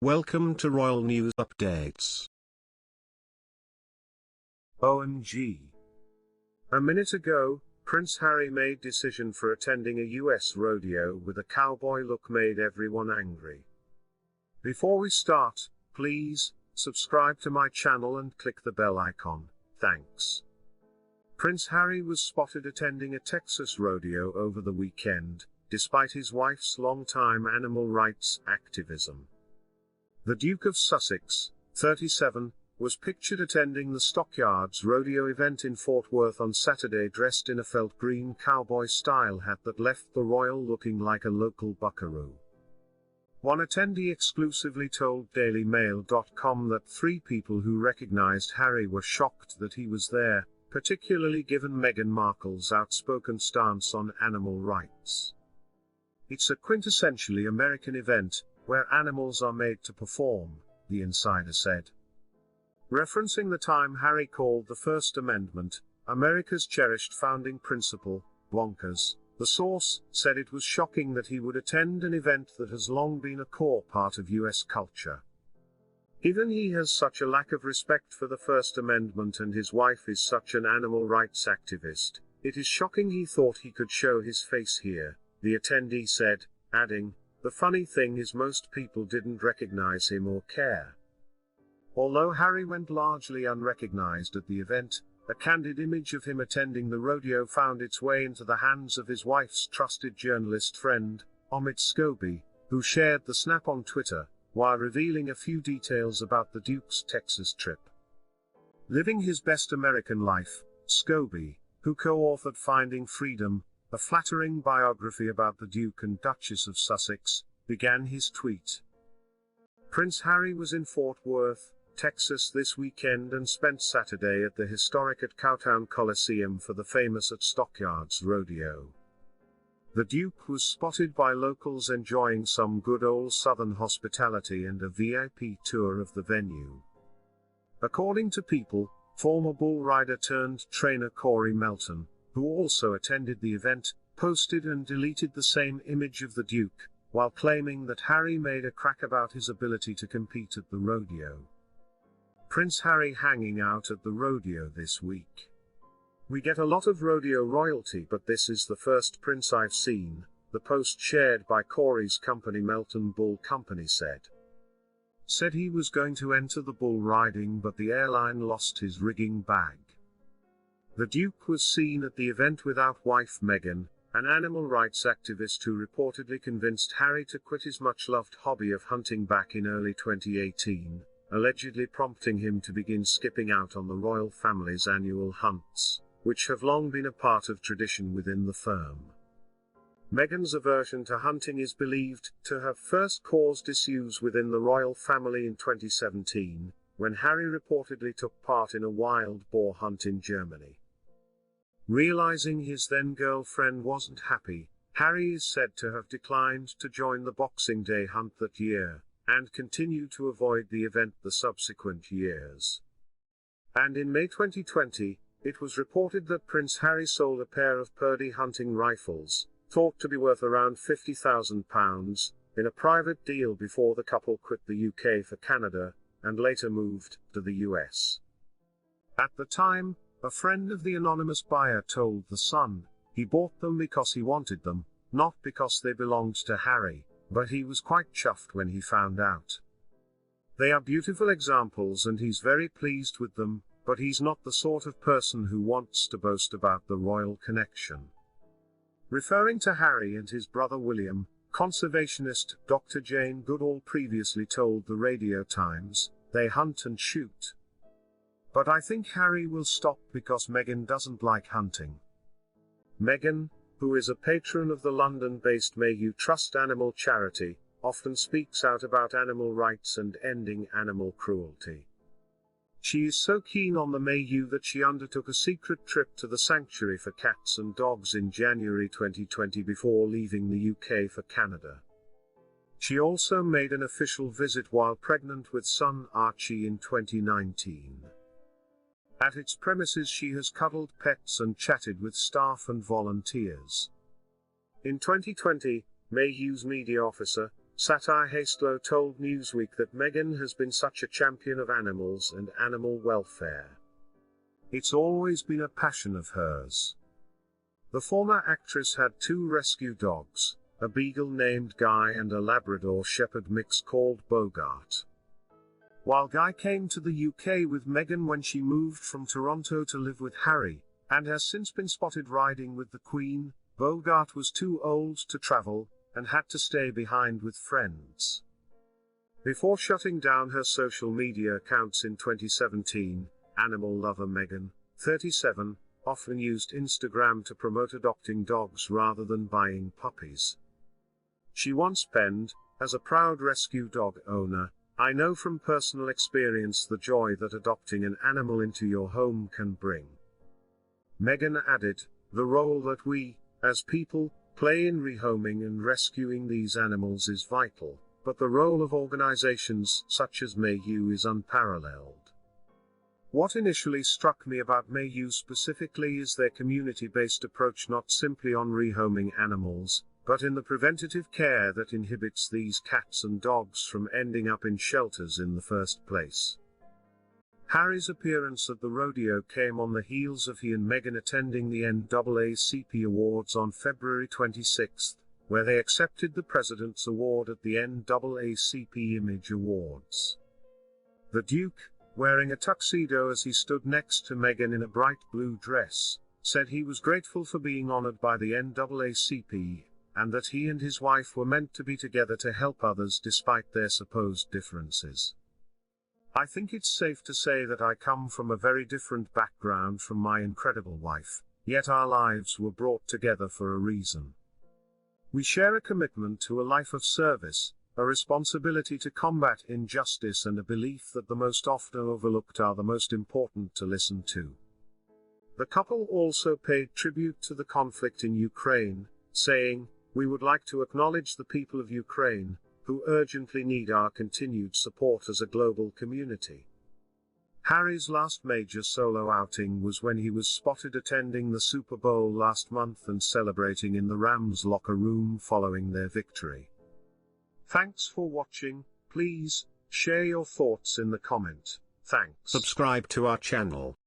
Welcome to Royal News Updates. OMG. A minute ago, Prince Harry made decision for attending a US rodeo with a cowboy look made everyone angry. Before we start, please, subscribe to my channel and click the bell icon, thanks. Prince Harry was spotted attending a Texas rodeo over the weekend, despite his wife's long-time animal rights activism. The Duke of Sussex, 37, was pictured attending the Stockyards rodeo event in Fort Worth on Saturday dressed in a felt green cowboy-style hat that left the royal looking like a local buckaroo. One attendee exclusively told DailyMail.com that 3 people who recognized Harry were shocked that he was there, particularly given Meghan Markle's outspoken stance on animal rights. It's a quintessentially American event, where animals are made to perform, the insider said. Referencing the time Harry called the First Amendment, America's cherished founding principle, bonkers, the source said it was shocking that he would attend an event that has long been a core part of US culture. Given he has such a lack of respect for the First Amendment and his wife is such an animal rights activist, it is shocking he thought he could show his face here, the attendee said, adding, "The funny thing is most people didn't recognize him or care." Although Harry went largely unrecognized at the event, a candid image of him attending the rodeo found its way into the hands of his wife's trusted journalist friend, Omid Scobie, who shared the snap on Twitter, while revealing a few details about the Duke's Texas trip. Living his best American life, Scobie, who co-authored Finding Freedom, a flattering biography about the Duke and Duchess of Sussex, began his tweet. Prince Harry was in Fort Worth, Texas this weekend and spent Saturday at the historic at Cowtown Coliseum for the famous at Stockyards rodeo. The Duke was spotted by locals enjoying some good old Southern hospitality and a VIP tour of the venue. According to People, former bull rider turned trainer Corey Melton, who also attended the event, posted and deleted the same image of the Duke, while claiming that Harry made a crack about his ability to compete at the rodeo. Prince Harry hanging out at the rodeo this week. "We get a lot of rodeo royalty, but this is the first prince I've seen," the post shared by Corey's company Melton Bull Company said. Said he was going to enter the bull riding but the airline lost his rigging bag. The Duke was seen at the event without wife Meghan, an animal rights activist who reportedly convinced Harry to quit his much-loved hobby of hunting back in early 2018, allegedly prompting him to begin skipping out on the royal family's annual hunts, which have long been a part of tradition within the firm. Meghan's aversion to hunting is believed to have first caused issues within the royal family in 2017, when Harry reportedly took part in a wild boar hunt in Germany. Realizing his then-girlfriend wasn't happy, Harry is said to have declined to join the Boxing Day hunt that year, and continued to avoid the event the subsequent years. And in May 2020, it was reported that Prince Harry sold a pair of Purdy hunting rifles, thought to be worth around £50,000, in a private deal before the couple quit the UK for Canada, and later moved to the US. At the time, a friend of the anonymous buyer told The Sun, he bought them because he wanted them, not because they belonged to Harry, but he was quite chuffed when he found out. They are beautiful examples and he's very pleased with them, but he's not the sort of person who wants to boast about the royal connection. Referring to Harry and his brother William, conservationist Dr. Jane Goodall previously told the Radio Times, "They hunt and shoot. But I think Harry will stop because Meghan doesn't like hunting." Meghan, who is a patron of the London-based May You Trust animal charity, often speaks out about animal rights and ending animal cruelty. She is so keen on the May You that she undertook a secret trip to the sanctuary for cats and dogs in January 2020 before leaving the UK for Canada. She also made an official visit while pregnant with son Archie in 2019. At its premises she has cuddled pets and chatted with staff and volunteers. In 2020, Mayhew's media officer, Satire Hastlow told Newsweek that Meghan has been such a champion of animals and animal welfare. It's always been a passion of hers. The former actress had 2 rescue dogs, a beagle named Guy and a Labrador Shepherd mix called Bogart. While Guy came to the UK with Meghan when she moved from Toronto to live with Harry, and has since been spotted riding with the Queen, Bogart was too old to travel, and had to stay behind with friends. Before shutting down her social media accounts in 2017, animal lover Meghan, 37, often used Instagram to promote adopting dogs rather than buying puppies. She once penned, "As a proud rescue dog owner, I know from personal experience the joy that adopting an animal into your home can bring." Meghan added, "The role that we, as people, play in rehoming and rescuing these animals is vital, but the role of organizations such as Mayhew is unparalleled. What initially struck me about Mayhew specifically is their community-based approach, not simply on rehoming animals, but in the preventative care that inhibits these cats and dogs from ending up in shelters in the first place." Harry's appearance at the rodeo came on the heels of he and Meghan attending the NAACP Awards on February 26, where they accepted the President's Award at the NAACP Image Awards. The Duke, wearing a tuxedo as he stood next to Meghan in a bright blue dress, said he was grateful for being honored by the NAACP, and that he and his wife were meant to be together to help others despite their supposed differences. "I think it's safe to say that I come from a very different background from my incredible wife, yet our lives were brought together for a reason. We share a commitment to a life of service, a responsibility to combat injustice, and a belief that the most often overlooked are the most important to listen to." The couple also paid tribute to the conflict in Ukraine, saying, "We would like to acknowledge the people of Ukraine, who urgently need our continued support as a global community." Harry's last major solo outing was when he was spotted attending the Super Bowl last month and celebrating in the Rams locker room following their victory. Thanks for watching. Please share your thoughts in the comment. Thanks. Subscribe to our channel.